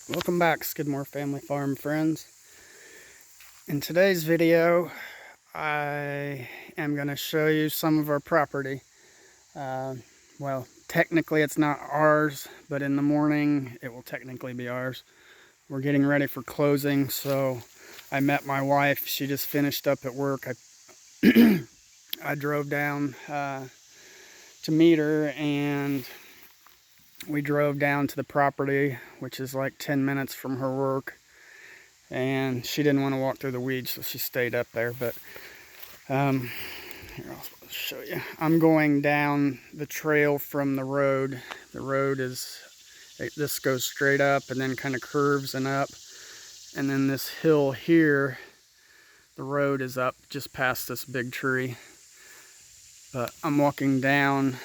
Welcome back, Skidmore Family Farm friends. In today's video, I am going to show you some of our property. Well, technically it's not ours, but in the morning it will technically be ours. We're getting ready for closing, so I met my wife. She just finished up at work. I drove down to meet her, and we drove down to the property, which is like 10 minutes from her work. And she didn't want to walk through the weeds, so she stayed up there. But here, I'll show you. I'm going down the trail from the road. The road is, this goes straight up and then kind of curves and up. And then this hill here, the road is up just past this big tree. But I'm walking down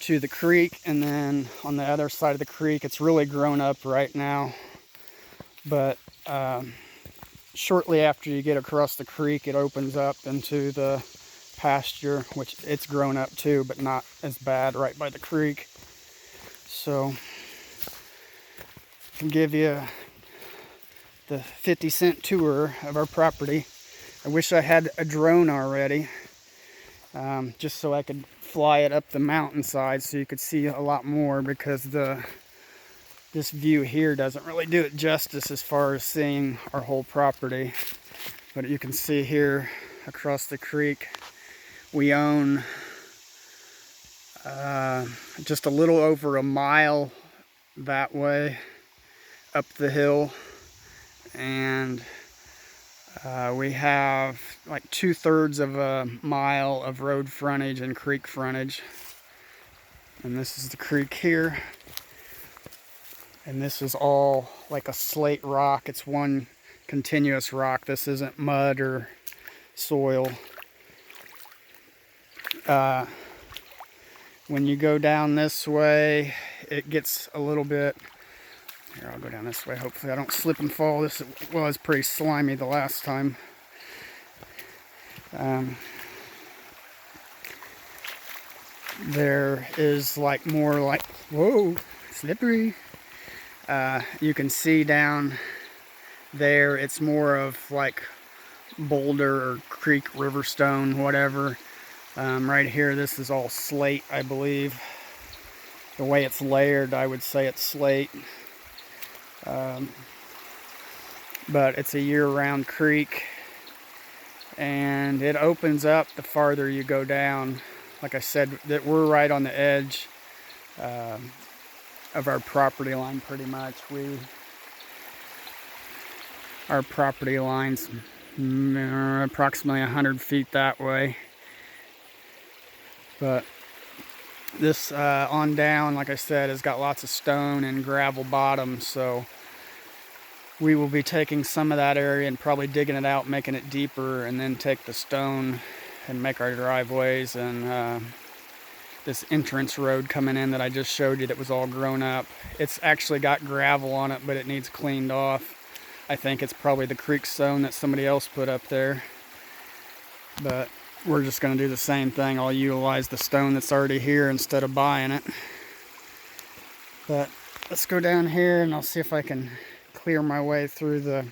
to the creek, and then on the other side of the creek, it's really grown up right now. But shortly after you get across the creek, it opens up into the pasture, which it's grown up too, but not as bad right by the creek. So I'll give you the 50-cent tour of our property. I wish I had a drone already, just so I could fly it up the mountainside so you could see a lot more, because this view here doesn't really do it justice as far as seeing our whole property. But you can see here across the creek, we own just a little over a mile that way up the hill, and we have like 2/3 of a mile of road frontage and creek frontage. And this is the creek here. And this is all like a slate rock. It's one continuous rock. This isn't mud or soil. When you go down this way, it gets a little bit... Here, I'll go down this way. Hopefully I don't slip and fall. This was pretty slimy the last time. There is like more like... Whoa, slippery. You can see down there, it's more of like boulder or creek, river stone, whatever. Right here, this is all slate, I believe. The way it's layered, I would say it's slate. But it's a year-round creek, and it opens up the farther you go down. Like I said, that we're right on the edge of our property line, pretty much. Our property line's approximately 100 feet that way. But this on down, like I said, has got lots of stone and gravel bottom, so we will be taking some of that area and probably digging it out, making it deeper, and then take the stone and make our driveways. And this entrance road coming in that I just showed you, that was all grown up, it's actually got gravel on it, but it needs cleaned off. I think it's probably the creek stone that somebody else put up there. But we're just going to do the same thing. I'll utilize the stone that's already here instead of buying it. But let's go down here, and I'll see if I can clear my way through the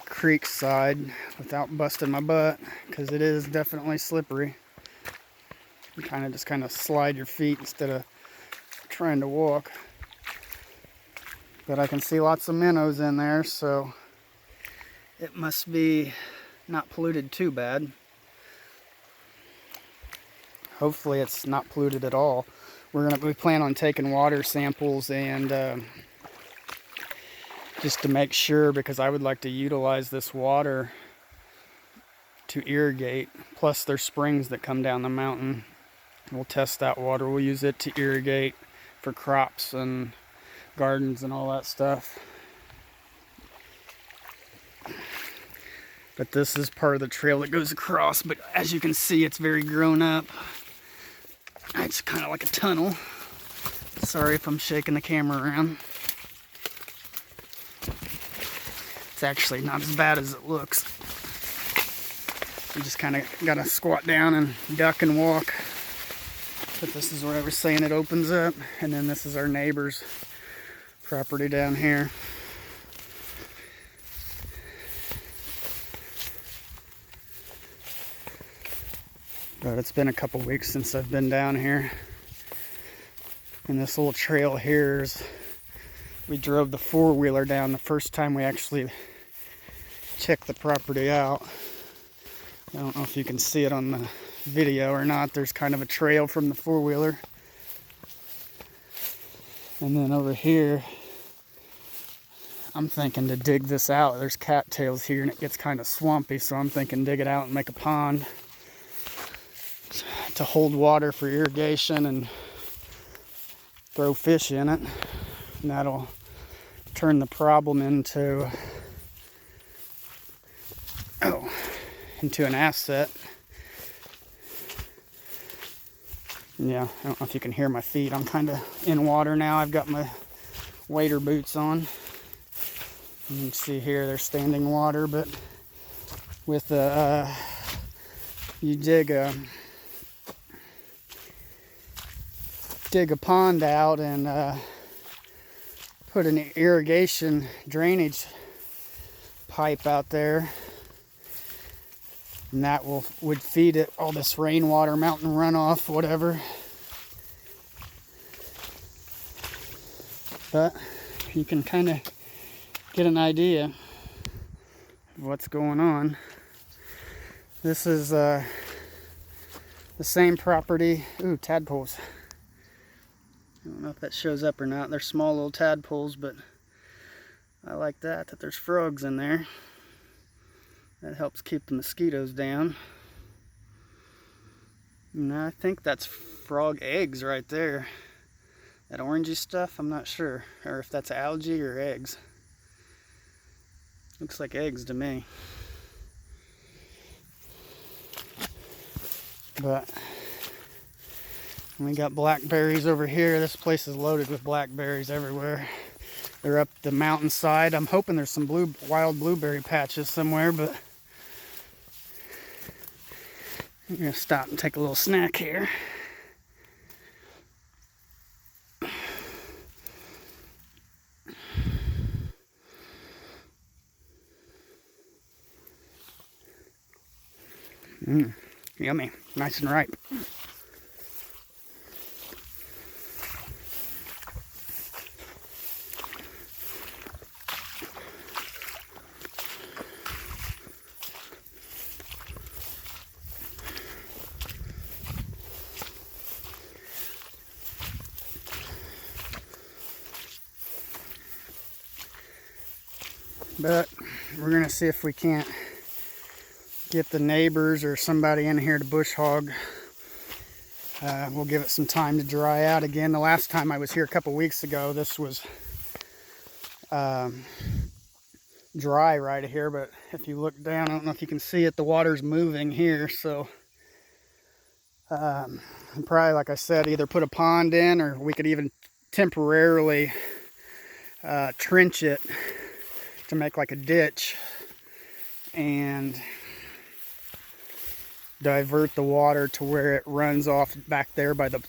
creek side without busting my butt, because it is definitely slippery. You just kind of slide your feet instead of trying to walk. But I can see lots of minnows in there, so it must be not polluted too bad. Hopefully it's not polluted at all. We plan on taking water samples, and just to make sure, because I would like to utilize this water to irrigate. Plus there's springs that come down the mountain. We'll test that water. We'll use it to irrigate for crops and gardens and all that stuff. But this is part of the trail that goes across. But as you can see, it's very grown up. It's kind of like a tunnel. Sorry if I'm shaking the camera around. It's actually not as bad as it looks. You just kind of got to squat down and duck and walk. But this is where I was saying it opens up, and then this is our neighbor's property down here. But it's been a couple weeks since I've been down here. And this little trail here is, we drove the four-wheeler down the first time we actually checked the property out. I don't know if you can see it on the video or not. There's kind of a trail from the four-wheeler. And then over here, I'm thinking to dig this out. There's cattails here and it gets kind of swampy, so I'm thinking dig it out and make a pond to hold water for irrigation and throw fish in it. And that'll turn the problem into an asset. Yeah, I don't know if you can hear my feet. I'm kind of in water now. I've got my wader boots on. You can see here they're standing water, but with you dig a pond out and put an irrigation drainage pipe out there, and that would feed it all this rainwater, mountain runoff, whatever. But you can kind of get an idea of what's going on. This is the same property. Ooh, tadpoles. I don't know if that shows up or not. They're small little tadpoles, but I like that there's frogs in there. That helps keep the mosquitoes down. And I think that's frog eggs right there. That orangey stuff, I'm not sure. Or if that's algae or eggs. Looks like eggs to me. But we got blackberries over here. This place is loaded with blackberries everywhere. They're up the mountainside. I'm hoping there's some wild blueberry patches somewhere, but I'm gonna stop and take a little snack here. Yummy, nice and ripe. But we're gonna see if we can't get the neighbors or somebody in here to bush hog. We'll give it some time to dry out again. The last time I was here a couple weeks ago, this was dry right here, but if you look down, I don't know if you can see it, the water's moving here, so probably, like I said, either put a pond in, or we could even temporarily trench it to make like a ditch and divert the water to where it runs off back there by the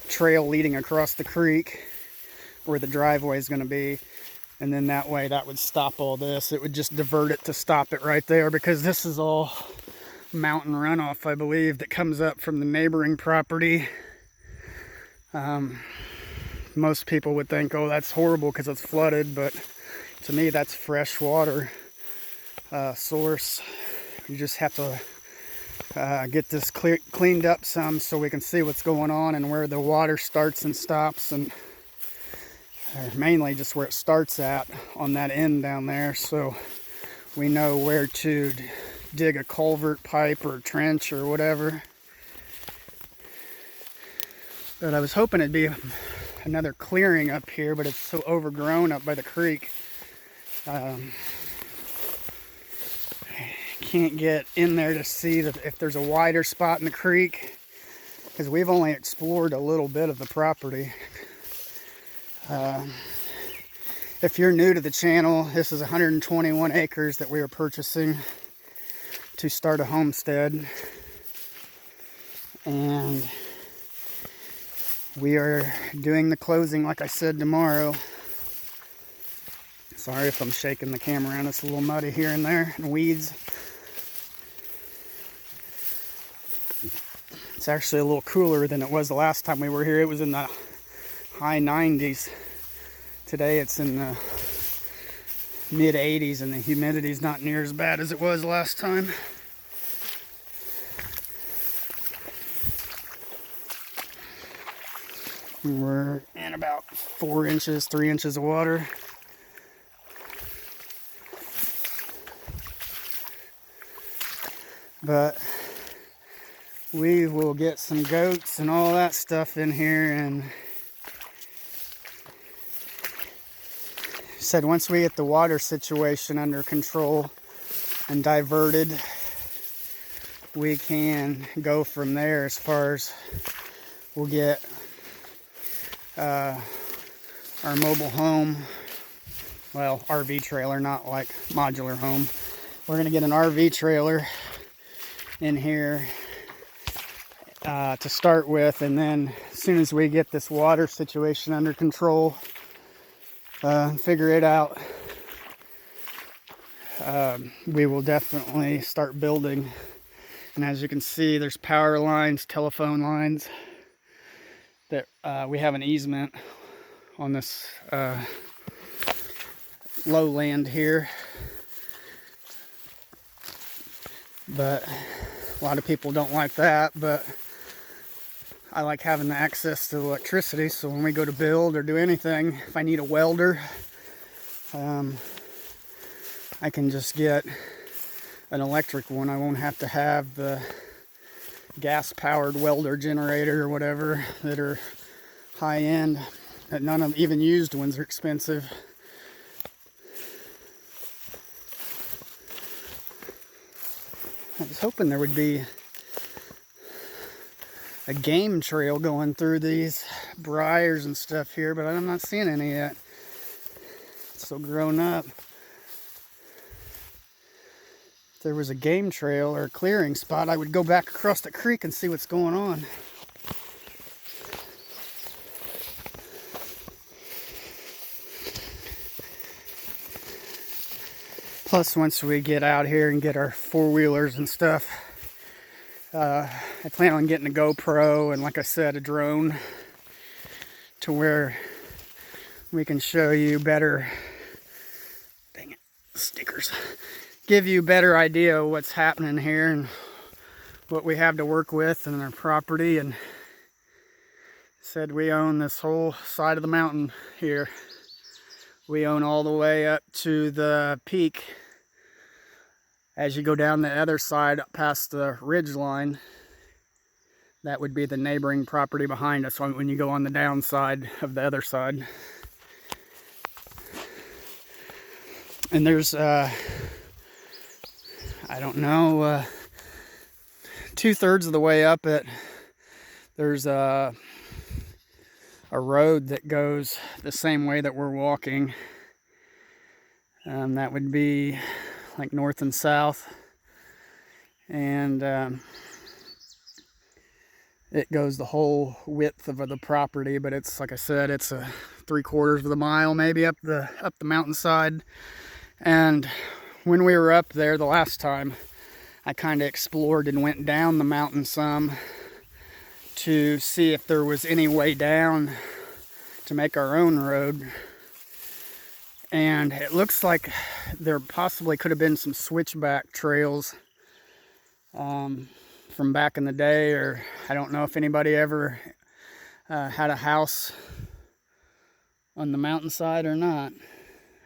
trail leading across the creek where the driveway is going to be. And then that way that would stop all this. It would just divert it to stop it right there, because this is all mountain runoff, I believe, that comes up from the neighboring property. Most people would think, oh, that's horrible because it's flooded, but to me that's fresh water source. You just have to get this cleaned up some so we can see what's going on and where the water starts and stops, and mainly just where it starts at on that end down there, so we know where to dig a culvert pipe or trench or whatever. But I was hoping it'd be another clearing up here, but it's so overgrown up by the creek. Can't get in there to see that if there's a wider spot in the creek, because we've only explored a little bit of the property. If you're new to the channel, this is 121 acres that we are purchasing to start a homestead. And we are doing the closing, like I said, tomorrow. Sorry if I'm shaking the camera around. It's a little muddy here and there, and weeds. It's actually a little cooler than it was the last time we were here. It was in the high 90s. Today it's in the mid 80s, and the humidity's not near as bad as it was last time. We're in about 4 inches, 3 inches of water. But we will get some goats and all that stuff in here, and said once we get the water situation under control and diverted, we can go from there. As far as we'll get our mobile home, well, RV trailer, not like modular home. We're gonna get an RV trailer in here to start with, and then as soon as we get this water situation under control, figure it out, we will definitely start building. And as you can see, there's power lines, telephone lines, that we have an easement on this lowland here. But a lot of people don't like that, but I like having the access to electricity, so when we go to build or do anything, if I need a welder, I can just get an electric one. I won't have to have the gas-powered welder generator or whatever that are high-end. None of even used ones are expensive. I was hoping there would be a game trail going through these briars and stuff here, but I'm not seeing any yet. It's so grown up. If there was a game trail or a clearing spot, I would go back across the creek and see what's going on. Plus, once we get out here and get our four-wheelers and stuff, I plan on getting a GoPro and, like I said, a drone to where we can show you better, dang it, stickers, give you a better idea of what's happening here and what we have to work with in our property. And said we own this whole side of the mountain here. We own all the way up to the peak. As you go down the other side up past the ridge line, that would be the neighboring property behind us when you go on the downside of the other side. And there's, I don't know, 2/3 of the way up it, there's a road that goes the same way that we're walking. That would be like north and south, and it goes the whole width of the property, but it's, like I said, it's a 3/4 of the mile maybe up the mountainside. And when we were up there the last time, I kind of explored and went down the mountain some to see if there was any way down to make our own road. And it looks like there possibly could have been some switchback trails from back in the day, or I don't know if anybody ever had a house on the mountainside or not.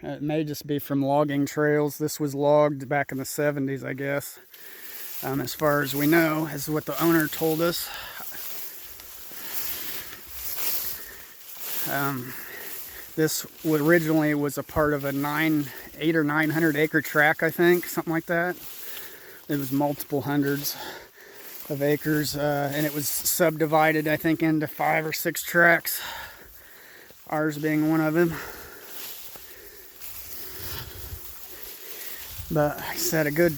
It may just be from logging trails. This was logged back in the 70s, I guess. As far as we know, is what the owner told us. This originally was a part of a 800 or 900 acre tract, I think, something like that. It was multiple hundreds of acres, and it was subdivided, I think, into 5 or 6 tracts, ours being one of them. But like I said, a good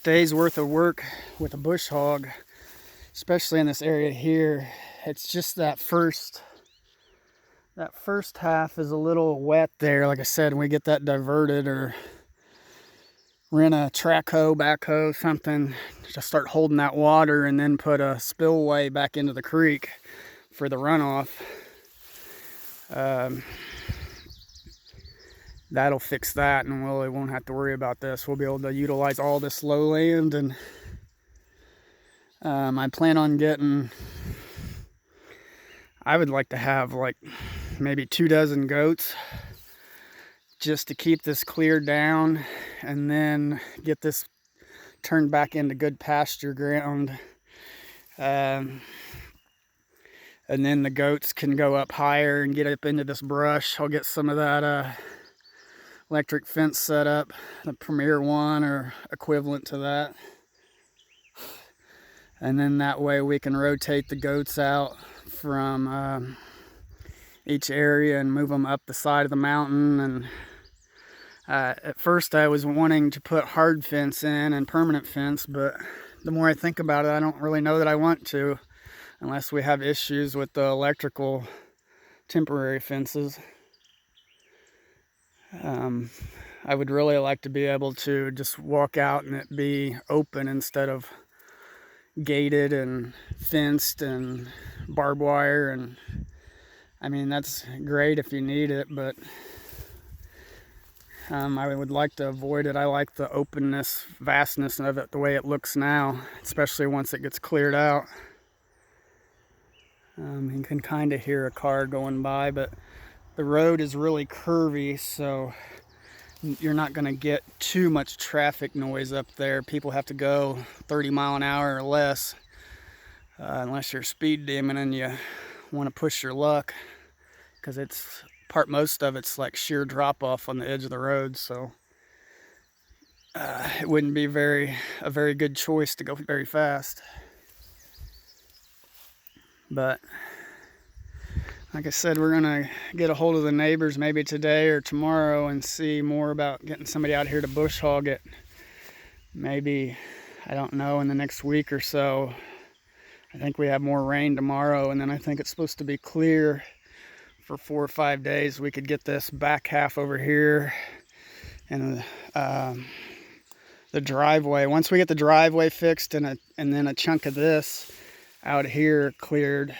day's worth of work with a bush hog especially in this area here. It's just that first half is a little wet there. Like I said, when we get that diverted or rent a track hoe, backhoe, something to start holding that water, and then put a spillway back into the creek for the runoff. That'll fix that, and we won't have to worry about this. We'll be able to utilize all this lowland, and I plan on getting, I would like to have like maybe 24 goats just to keep this cleared down, and then get this turned back into good pasture ground. And then the goats can go up higher and get up into this brush. I'll get some of that electric fence set up, the Premier one or equivalent to that. And then that way we can rotate the goats out from each area and move them up the side of the mountain. And at first I was wanting to put hard fence in and permanent fence, but the more I think about it, I don't really know that I want to, unless we have issues with the electrical temporary fences. I would really like to be able to just walk out and it be open instead of gated and fenced and barbed wire. And I mean, that's great if you need it, but I would like to avoid it. I like the openness, vastness of it, the way it looks now, especially once it gets cleared out. You can kind of hear a car going by, but the road is really curvy, so you're not going to get too much traffic noise up there. People have to go 30 mile an hour or less, unless you're speed demon and you want to push your luck, because most of it's like sheer drop off on the edge of the road, so it wouldn't be a very good choice to go very fast. But like I said, we're gonna get a hold of the neighbors maybe today or tomorrow and see more about getting somebody out here to bush hog it. Maybe, I don't know, in the next week or so. I think we have more rain tomorrow, and then I think it's supposed to be clear for 4 or 5 days. We could get this back half over here and the driveway. Once we get the driveway fixed and then a chunk of this out here cleared,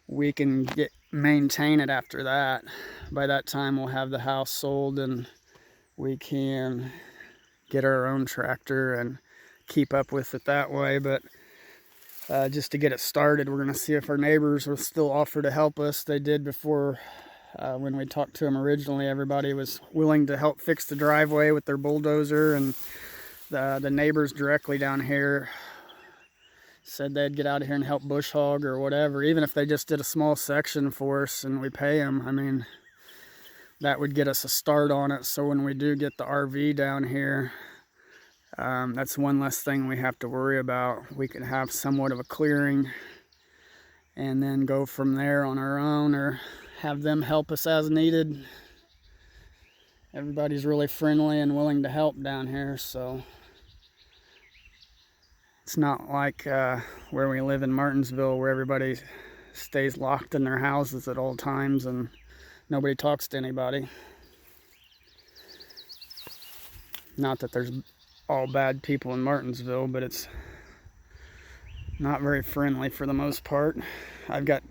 we can maintain it after that. By that time we'll have the house sold and we can get our own tractor and keep up with it that way. But just to get it started, we're going to see if our neighbors will still offer to help us. They did before. When we talked to them originally, everybody was willing to help fix the driveway with their bulldozer, and the neighbors directly down here said they'd get out of here and help bush hog or whatever, even if they just did a small section for us and we pay them. I mean, that would get us a start on it, so when we do get the RV down here, that's one less thing we have to worry about. We can have somewhat of a clearing and then go from there on our own, or have them help us as needed. Everybody's really friendly and willing to help down here, so it's not like where we live in Martinsville, where everybody stays locked in their houses at all times and nobody talks to anybody. Not that there's all bad people in Martinsville, but it's not very friendly for the most part. I've got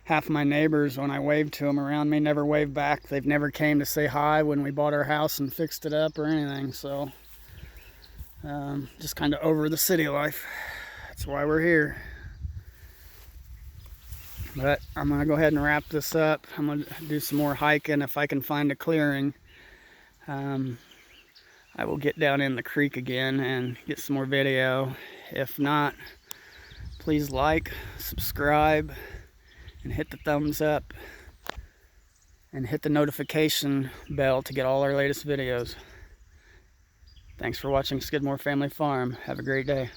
half of my neighbors, when I wave to them around me, never wave back. They've never came to say hi when we bought our house and fixed it up or anything. So just kind of over the city life. That's why we're here. But I'm gonna go ahead and wrap this up. I'm gonna do some more hiking if I can find a clearing. I will get down in the creek again and get some more video. If not, please like, subscribe, and hit the thumbs up, and hit the notification bell to get all our latest videos. Thanks for watching Skidmore Family Farm. Have a great day.